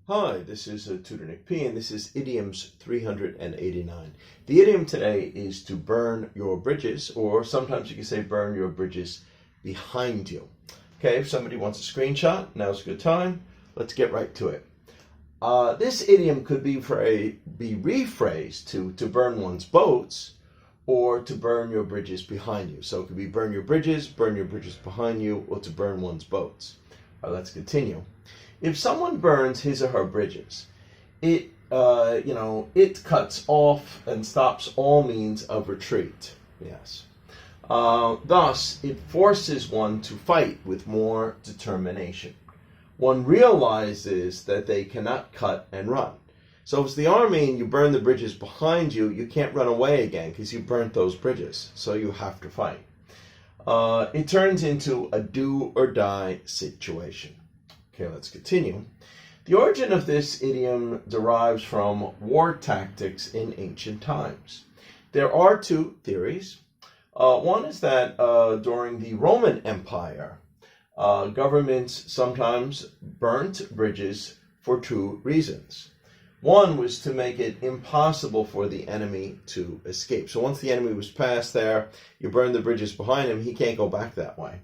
Hi, this is Tutor Nick P, and this is Idioms 389. The idiom today is to burn your bridges, or sometimes you can say burn your bridges behind you. Okay, if somebody wants a screenshot, now's a good time. Let's get right to it. This idiom could be rephrased to burn one's boats, or to burn your bridges behind you. So it could be burn your bridges behind you, or to burn one's boats. Let's continue. If someone burns his or her bridges, it cuts off and stops all means of retreat. Yes. Thus, it forces one to fight with more determination. One realizes that they cannot cut and run. So if it's the army and you burn the bridges behind you, you can't run away again because you burnt those bridges. So you have to fight. It turns into a do or die situation. Okay, let's continue. The origin of this idiom derives from war tactics in ancient times. There are two theories. One is that during the Roman Empire, governments sometimes burnt bridges for two reasons. One was to make it impossible for the enemy to escape. So once the enemy was past there, you burn the bridges behind him, he can't go back that way.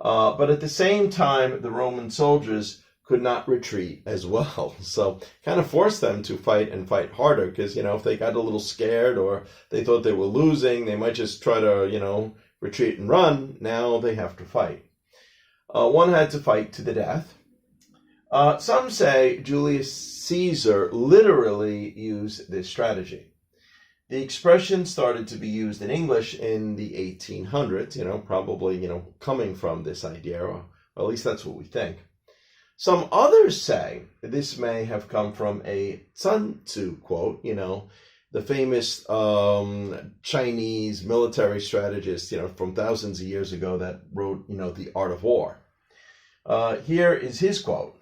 But at the same time, the Roman soldiers could not retreat as well. So kind of forced them to fight and fight harder because, if they got a little scared or they thought they were losing, they might just try to, retreat and run. Now they have to fight. One had to fight to the death. Some say Julius Caesar literally used this strategy. The expression started to be used in English in the 1800s, probably, coming from this idea, or at least that's what we think. Some others say this may have come from a Sun Tzu quote, the famous Chinese military strategist, from thousands of years ago that wrote, The Art of War. Here is his quote.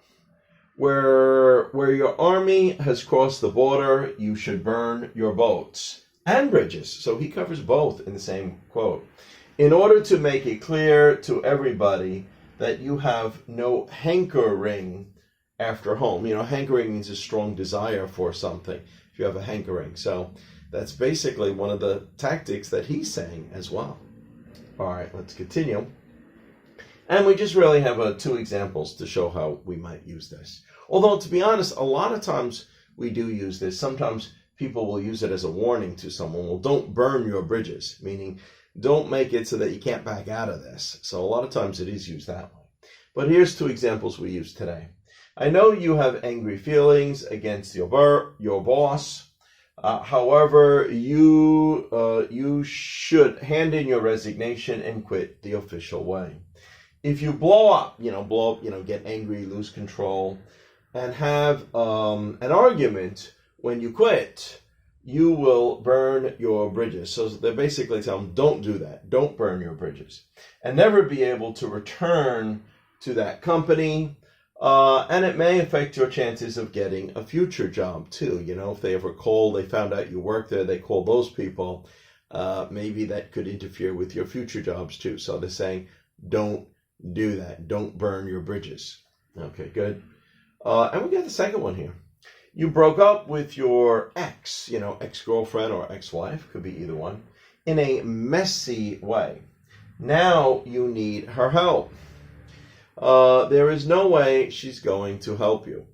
Where your army has crossed the border, you should burn your boats and bridges. So he covers both in the same quote. In order to make it clear to everybody that you have no hankering after home. Hankering means a strong desire for something, if you have a hankering. So that's basically one of the tactics that he's saying as well. All right, let's continue. And we just really have two examples to show how we might use this. Although, to be honest, a lot of times we do use this. Sometimes people will use it as a warning to someone. Well, don't burn your bridges, meaning don't make it so that you can't back out of this. So a lot of times it is used that way. But here's two examples we use today. I know you have angry feelings against your boss. However, you should hand in your resignation and quit the official way. If you blow up, get angry, lose control, and have an argument when you quit, you will burn your bridges. So they basically tell them, don't do that. Don't burn your bridges. And never be able to return to that company. And it may affect your chances of getting a future job too. If they ever they found out you work there, they call those people, maybe that could interfere with your future jobs too. So they're saying, don't do that. Don't burn your bridges. Okay, good. And we got the second one here. You broke up with your ex, ex-girlfriend or ex-wife, could be either one, in a messy way. Now you need her help. There is no way she's going to help you.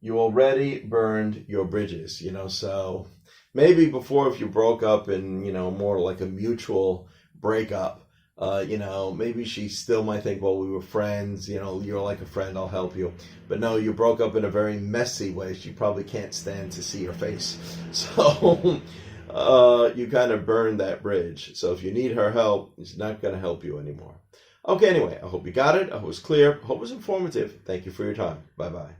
You already burned your bridges, so maybe before if you broke up in, more like a mutual breakup, maybe she still might think, well, we were friends, you're like a friend, I'll help you. But no, you broke up in a very messy way. She probably can't stand to see your face. So you kind of burned that bridge. So if you need her help, it's not going to help you anymore. Okay, anyway, I hope you got it. I hope it was clear. I hope it was informative. Thank you for your time. Bye-bye.